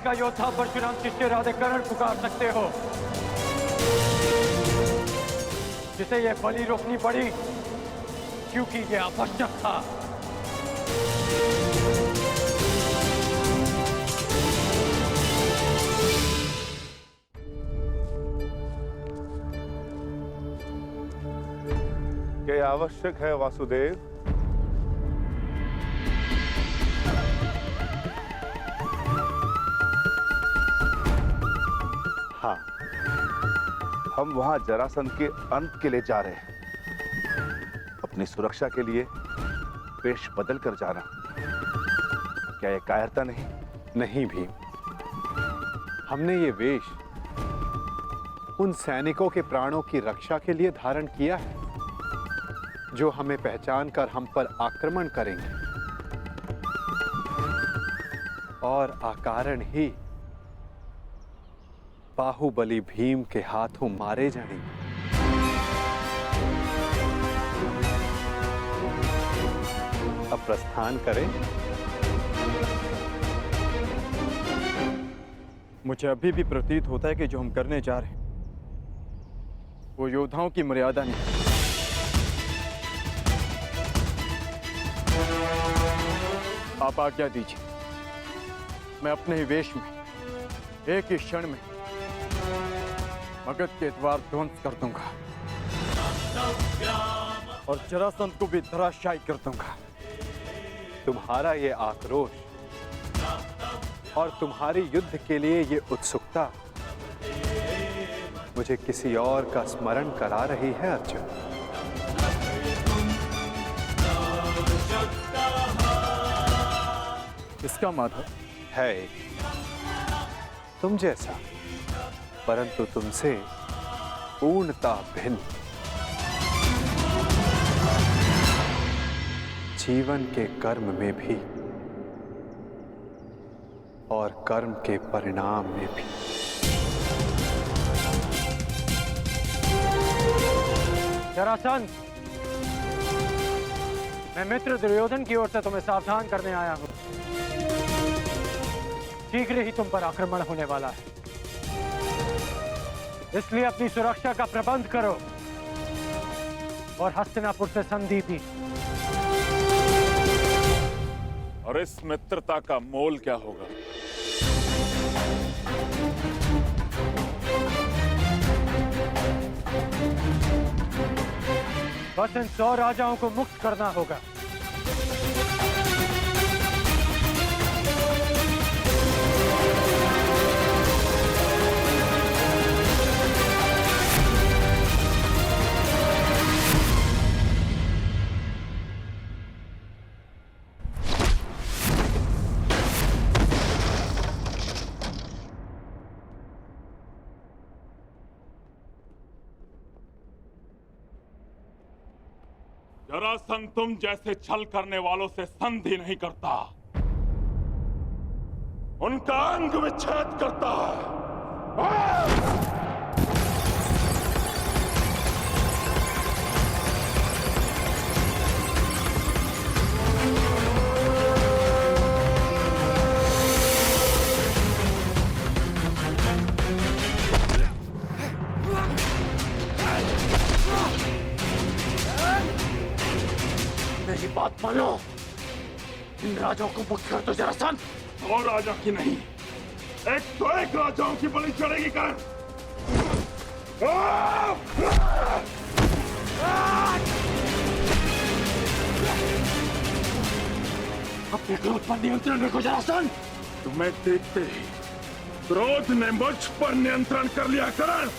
का योद्धा परशुराम शिष्य राधे कर्ण पुकार सकते हो, जिसे यह बलि रोकनी पड़ी क्योंकि यह आवश्यक था। क्या आवश्यक है वासुदेव? हाँ, हम वहां जरासंध के अंत के लिए जा रहे हैं। अपनी सुरक्षा के लिए वेश बदल कर जाना, क्या यह कायरता नहीं? नहीं भीम, हमने ये वेश उन सैनिकों के प्राणों की रक्षा के लिए धारण किया है जो हमें पहचान कर हम पर आक्रमण करेंगे और अकारण ही बाहुबली भीम के हाथों मारे जाएंगे। अब प्रस्थान करें। मुझे अभी भी प्रतीत होता है कि जो हम करने जा रहे हैं वो योद्धाओं की मर्यादा नहीं। आप आज्ञा दीजिए, मैं अपने ही वेश में एक ही क्षण में मगध के द्वार ध्वंस कर दूंगा और जरासंध को भी धराशायी कर दूंगा। तुम्हारा ये आक्रोश और तुम्हारी युद्ध के लिए ये उत्सुकता मुझे किसी और का स्मरण करा रही है अर्जुन। इसका माधव है एक तुम जैसा, परंतु तुमसे पूर्णता भिन्न। जीवन के कर्म में भी और कर्म के परिणाम में भी। जरासंध, मैं मित्र दुर्योधन की ओर से तुम्हें सावधान करने आया हूं। शीघ्र ही तुम पर आक्रमण होने वाला है, इसलिए अपनी सुरक्षा का प्रबंध करो और हस्तिनापुर से संधि भी। और इस मित्रता का मोल क्या होगा? बस इन 100 राजाओं को मुक्त करना होगा। जरासंध तुम जैसे छल करने वालों से संधि नहीं करता, उनका अंग विच्छेद करता है। मेरी बात मानो, इन राजाओं को मुक्त कर दो जरासंध। और राजा की नहीं, एक तो एक राजाओं की बलि चढ़ेगी कर्ण। अपने क्रोध पर नियंत्रण रखो जरासंध। तुम्हें देखते ही क्रोध ने मुझ पर नियंत्रण कर लिया कर्ण।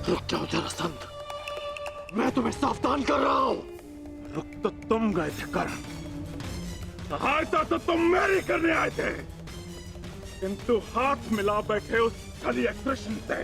रुक जाओ जरासंध, मैं तुम्हें सावधान कर रहा हूं। रुक तो तुम गए थे कर्ण, सहायता तो तुम मेरी करने आए थे, किंतु हाथ मिला बैठे उस छलिए कृष्ण से।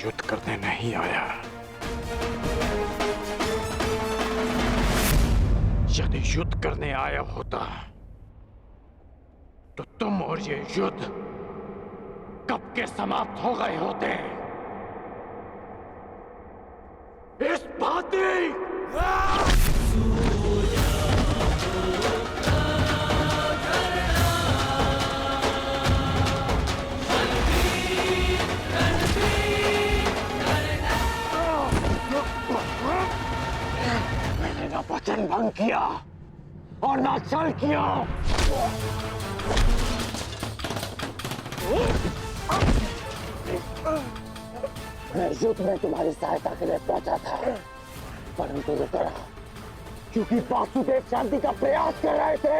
युद्ध करने नहीं आया। यदि युद्ध करने आया होता तो तुम और ये युद्ध कब के समाप्त हो गए होते। इस भांति मैंने ना वचन भंग किया और ना छल किया। मैं युद्ध में तुम्हारी सहायता के लिए पहुंचा था, परंतु रुक रहा क्योंकि वासुदेव शांति का प्रयास कर रहे थे।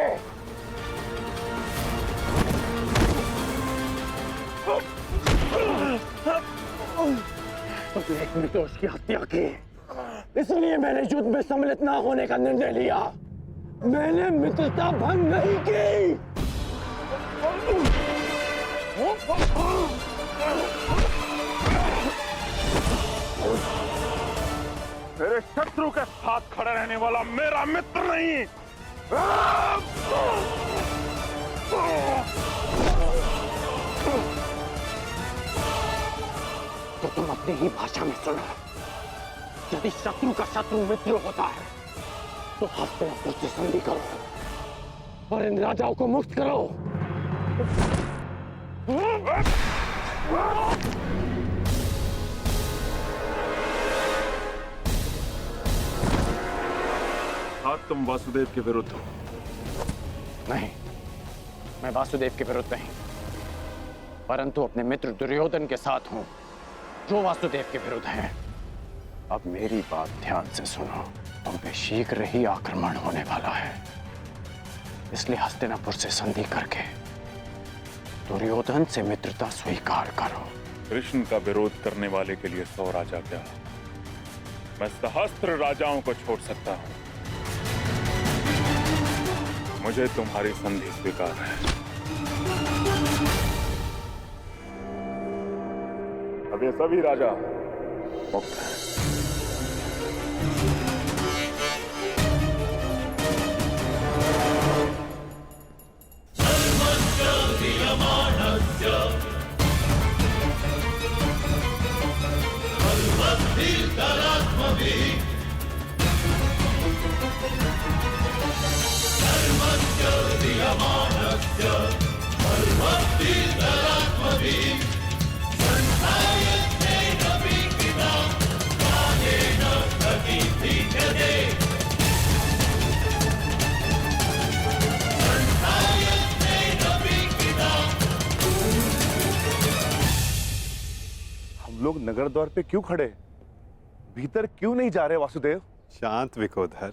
तो एक निर्दोष की हत्या की, इसलिए मैंने युद्ध में सम्मिलित न होने का निर्णय लिया। मैंने मित्रता भंग नहीं की। मेरे शत्रु के साथ खड़े रहने वाला मेरा मित्र नहीं। तो तुम अपनी ही भाषा में सुनो। यदि शत्रु का शत्रु मित्र होता है तो हस्तिनापुर से संधि करो और इन राजाओं को मुक्त करो। आज तुम वासुदेव के विरुद्ध हो। नहीं, मैं वासुदेव के विरुद्ध नहीं, परंतु अपने मित्र दुर्योधन के साथ हूं, जो वासुदेव के विरुद्ध हैं। अब मेरी बात ध्यान से सुनो। तुम पे शीघ्र ही आक्रमण होने वाला है, इसलिए हस्तिनापुर से संधि करके दुर्योधन से मित्रता स्वीकार करो। कृष्ण का विरोध करने वाले के लिए 100 राजा क्या, मैं सहस्त्र राजाओं को छोड़ सकता हूं। मुझे तुम्हारी संधि स्वीकार है। अब ये सभी राजा मुक्त हैं। हम लोग नगर द्वार पे क्यों खड़े? भीतर क्यों नहीं जा रहे वासुदेव? शांत विकोधर।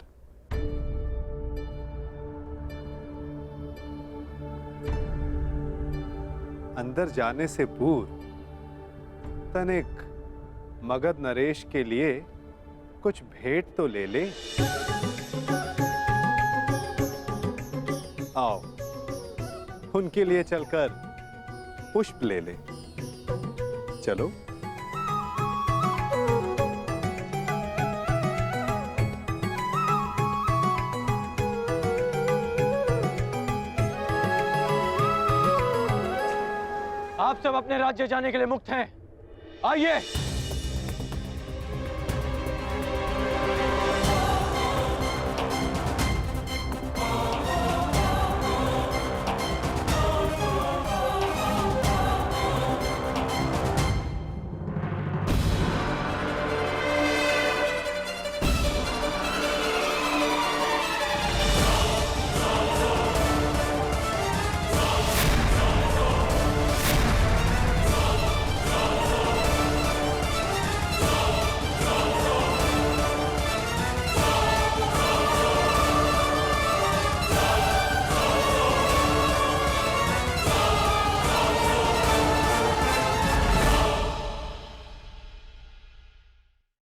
अंदर जाने से पूर्व तनिक मगध नरेश के लिए कुछ भेंट तो ले ले। आओ, उनके लिए चलकर पुष्प ले ले। चलो। आप सब अपने राज्य जाने के लिए मुक्त हैं। आइए।